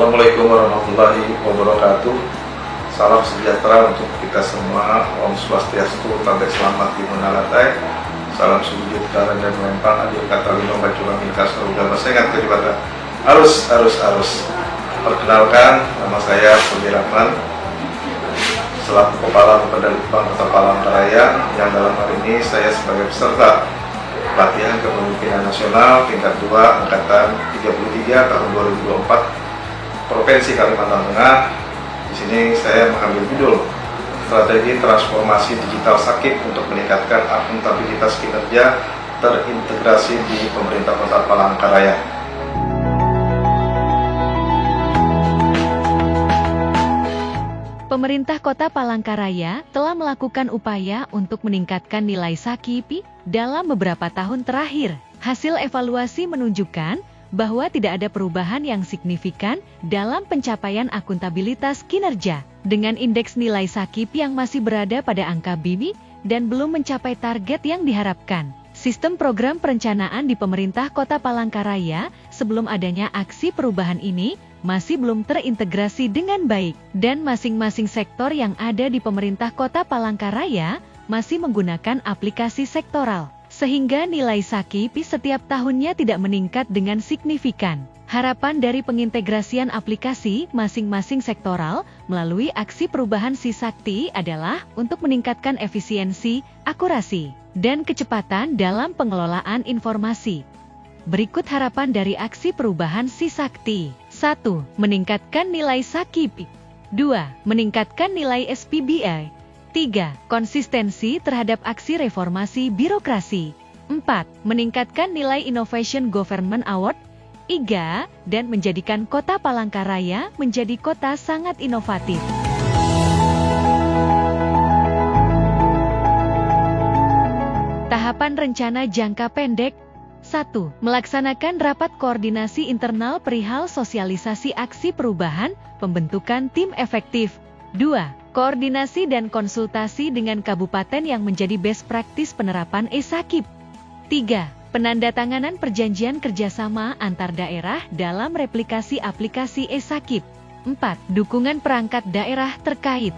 Assalamualaikum warahmatullahi wabarakatuh. Salam sejahtera untuk kita semua. Om Swastiastu, tabek selamat di Munalatai. Salam sujud karan dan melempang adil kata lima bacura milka saruga masengat kejibatan. Arus. Perkenalkan, nama saya Puji Rahman, selaku Kepala Bapedalitbang Kota Palangkaraya, yang dalam hari ini saya sebagai peserta pelatihan kepemimpinan nasional tingkat 2 angkatan 33 tahun 2024 Provinsi Kalimantan Tengah. Di sini saya mengambil judul Strategi Transformasi Digital Sakip untuk meningkatkan akuntabilitas kinerja terintegrasi di Pemerintah Kota Palangkaraya. Pemerintah Kota Palangkaraya telah melakukan upaya untuk meningkatkan nilai Sakip dalam beberapa tahun terakhir. Hasil evaluasi menunjukkan bahwa tidak ada perubahan yang signifikan dalam pencapaian akuntabilitas kinerja, dengan indeks nilai Sakip yang masih berada pada angka BIMI dan belum mencapai target yang diharapkan. Sistem program perencanaan di Pemerintah Kota Palangkaraya sebelum adanya aksi perubahan ini masih belum terintegrasi dengan baik, dan masing-masing sektor yang ada di Pemerintah Kota Palangkaraya masih menggunakan aplikasi sektoral, sehingga nilai Sakip setiap tahunnya tidak meningkat dengan signifikan. Harapan dari pengintegrasian aplikasi masing-masing sektoral melalui aksi perubahan Sisakti adalah untuk meningkatkan efisiensi, akurasi, dan kecepatan dalam pengelolaan informasi. Berikut harapan dari aksi perubahan Sisakti. 1. Meningkatkan nilai Sakip. 2. Meningkatkan nilai SPBI. 3. Konsistensi terhadap aksi reformasi birokrasi. 4. Meningkatkan nilai Innovation Government Award. 3. Dan menjadikan Kota Palangkaraya menjadi kota sangat inovatif. Tahapan rencana jangka pendek. 1. Melaksanakan rapat koordinasi internal perihal sosialisasi aksi perubahan, pembentukan tim efektif. 2. Koordinasi dan konsultasi dengan kabupaten yang menjadi best practice penerapan e-Sakip. 3. Penandatanganan perjanjian kerjasama antar daerah dalam replikasi aplikasi e-Sakip. 4. Dukungan perangkat daerah terkait.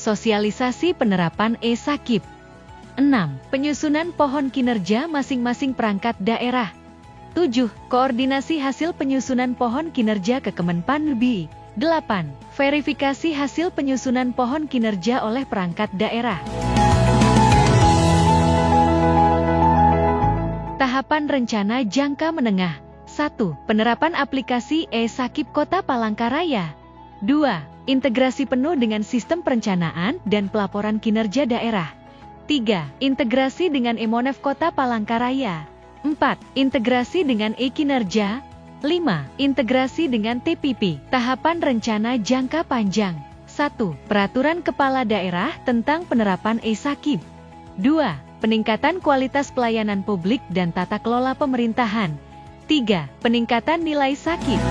Sosialisasi penerapan e-Sakip. 6. Penyusunan pohon kinerja masing-masing perangkat daerah. 7. Koordinasi hasil penyusunan pohon kinerja ke Kemenpan-RB. 8. Verifikasi hasil penyusunan pohon kinerja oleh perangkat daerah. Tahapan rencana jangka menengah. 1. Penerapan aplikasi e-Sakip Kota Palangkaraya. 2. Integrasi penuh dengan sistem perencanaan dan pelaporan kinerja daerah. 3. Integrasi dengan e-Monef Kota Palangkaraya. 4. Integrasi dengan e-Kinerja. 5. Integrasi dengan TPP. Tahapan rencana jangka panjang. 1. Peraturan Kepala Daerah tentang penerapan e-Sakip. 2. Peningkatan kualitas pelayanan publik dan tata kelola pemerintahan. 3. Peningkatan nilai Sakip.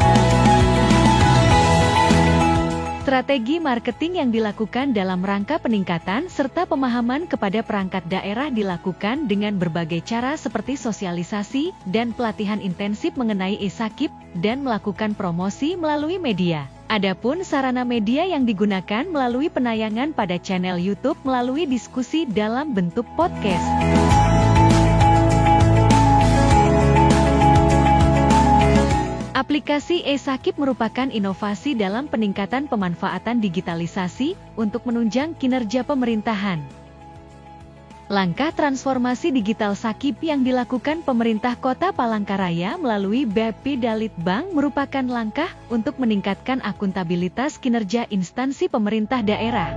Strategi marketing yang dilakukan dalam rangka peningkatan serta pemahaman kepada perangkat daerah dilakukan dengan berbagai cara seperti sosialisasi dan pelatihan intensif mengenai e-Sakip dan melakukan promosi melalui media. Adapun sarana media yang digunakan melalui penayangan pada channel YouTube melalui diskusi dalam bentuk podcast. Aplikasi e-Sakip merupakan inovasi dalam peningkatan pemanfaatan digitalisasi untuk menunjang kinerja pemerintahan. Langkah transformasi digital Sakip yang dilakukan pemerintah Kota Palangkaraya melalui Bapedalitbang merupakan langkah untuk meningkatkan akuntabilitas kinerja instansi pemerintah daerah.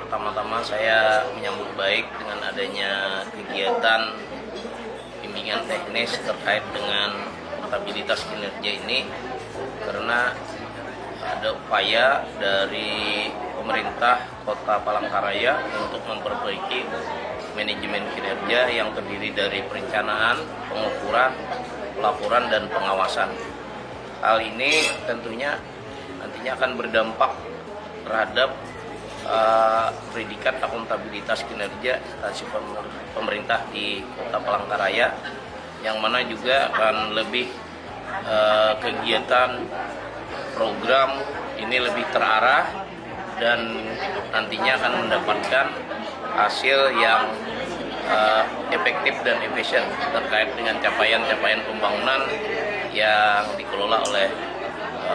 Pertama-tama saya menyambut baik dengan adanya kegiatan bimbingan teknis terkait dengan akuntabilitas kinerja ini, karena ada upaya dari pemerintah Kota Palangkaraya untuk memperbaiki manajemen kinerja yang terdiri dari perencanaan, pengukuran, pelaporan, dan pengawasan. Hal ini tentunya nantinya akan berdampak terhadap predikat akuntabilitas kinerja instansi pemerintah di Kota Palangkaraya, yang mana juga akan lebih kegiatan program ini lebih terarah dan nantinya akan mendapatkan hasil yang efektif dan efisien terkait dengan capaian-capaian pembangunan yang dikelola oleh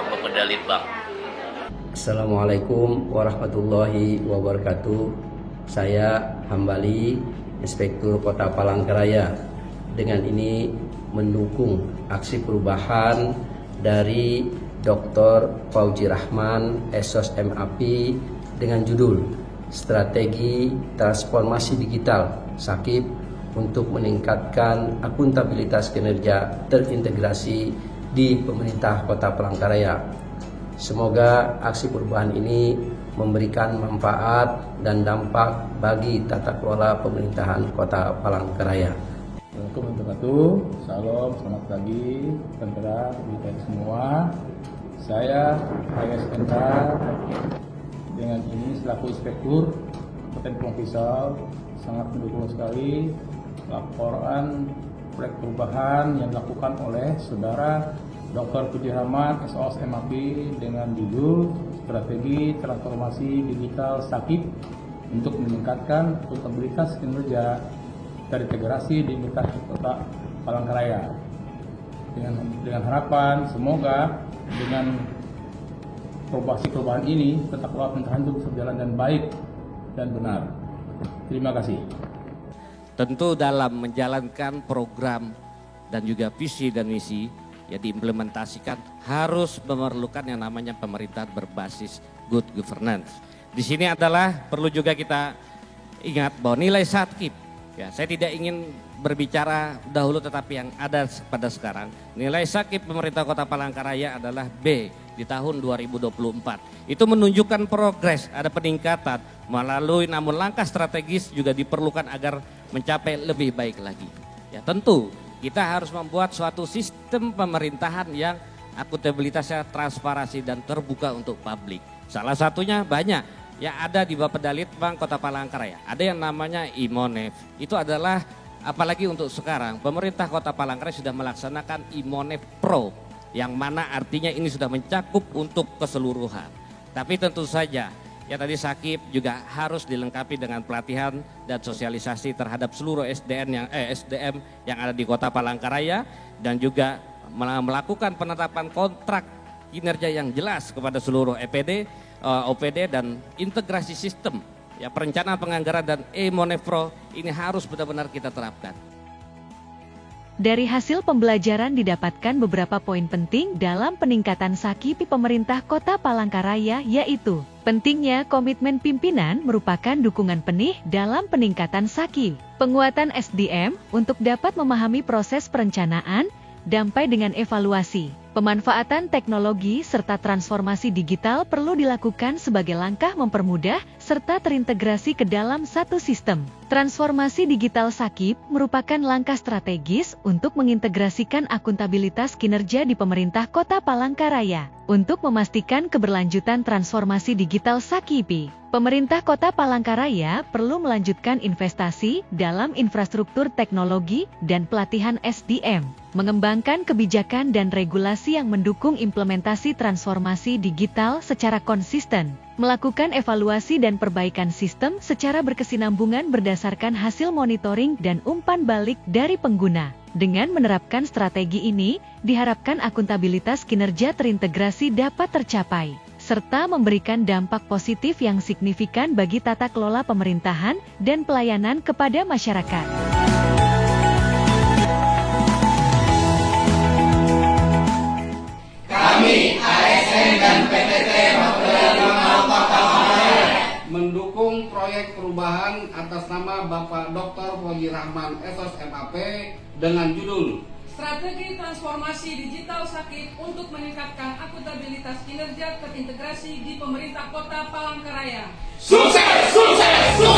Bapeda Litbang. Assalamualaikum warahmatullahi wabarakatuh. Saya Hambali, Inspektur Kota Palangkaraya. Dengan ini mendukung aksi perubahan dari Dr. Fauzi Rahman, Esos MAP, dengan judul Strategi Transformasi Digital SAKIP untuk meningkatkan akuntabilitas kinerja terintegrasi di pemerintah Kota Palangkaraya. Semoga aksi perubahan ini memberikan manfaat dan dampak bagi tata kelola pemerintahan Kota Palangkaraya. Assalamualaikum warahmatullahi wabarakatuh. Salam, selamat pagi, tentara kita semua. Saya HSNK dengan ini selaku Inspektur Kabupaten Pulang Pisau sangat mendukung sekali laporan proyek perubahan yang dilakukan oleh Saudara Dr. Fauzi Rahman, SOS MAP, dengan judul Strategi Transformasi Digital SAKIP untuk meningkatkan akuntabilitas kinerja terintegrasi di Kota Palangkaraya. Dengan harapan semoga dengan perubahan ini tata kelola pemerintahan itu bisa berjalan dengan baik dan benar. Terima kasih. Tentu dalam menjalankan program dan juga visi dan misi yang diimplementasikan harus memerlukan yang namanya pemerintahan berbasis good governance. Di sini adalah perlu juga kita ingat bahwa nilai SAKIP, ya, saya tidak ingin berbicara dahulu tetapi yang ada pada sekarang, nilai SAKIP pemerintah Kota Palangkaraya adalah B di tahun 2024. Itu menunjukkan progres, ada peningkatan melalui, namun langkah strategis juga diperlukan agar mencapai lebih baik lagi. Ya, tentu kita harus membuat suatu sistem pemerintahan yang akuntabilitasnya transparansi dan terbuka untuk publik. Salah satunya banyak yang ada di Bapeda Litbang Kota Palangkaraya. Ada yang namanya IMONEF. Itu adalah, apalagi untuk sekarang, pemerintah Kota Palangkaraya sudah melaksanakan IMONEF Pro, yang mana artinya ini sudah mencakup untuk keseluruhan. Tapi tentu saja, ya tadi SAKIP juga harus dilengkapi dengan pelatihan dan sosialisasi terhadap seluruh SDM yang ada di Kota Palangkaraya, dan juga melakukan penetapan kontrak kinerja yang jelas kepada seluruh EPD, OPD, dan integrasi sistem. Ya, perencanaan penganggaran dan IMONEF Pro ini harus benar-benar kita terapkan. Dari hasil pembelajaran didapatkan beberapa poin penting dalam peningkatan SAKIP pemerintah Kota Palangkaraya, yaitu pentingnya komitmen pimpinan merupakan dukungan penuh dalam peningkatan SAKIP, penguatan SDM untuk dapat memahami proses perencanaan, dampai dengan evaluasi, pemanfaatan teknologi serta transformasi digital perlu dilakukan sebagai langkah mempermudah serta terintegrasi ke dalam satu sistem. Transformasi digital SAKIP merupakan langkah strategis untuk mengintegrasikan akuntabilitas kinerja di pemerintah Kota Palangkaraya. Untuk memastikan keberlanjutan transformasi digital SAKIP, pemerintah Kota Palangkaraya perlu melanjutkan investasi dalam infrastruktur teknologi dan pelatihan SDM, mengembangkan kebijakan dan regulasi yang mendukung implementasi transformasi digital secara konsisten, melakukan evaluasi dan perbaikan sistem secara berkesinambungan berdasarkan hasil monitoring dan umpan balik dari pengguna. Dengan menerapkan strategi ini, diharapkan akuntabilitas kinerja terintegrasi dapat tercapai, serta memberikan dampak positif yang signifikan bagi tata kelola pemerintahan dan pelayanan kepada masyarakat. Kami, ASN dan PTT mendukung proyek perubahan atas nama Bapak Dr. Fauzi Rahman, SOS MAP, dengan judul strategi transformasi digital Sakip untuk meningkatkan akuntabilitas kinerja terintegrasi di pemerintah Kota Palangkaraya. Sukses, sukses, sukses!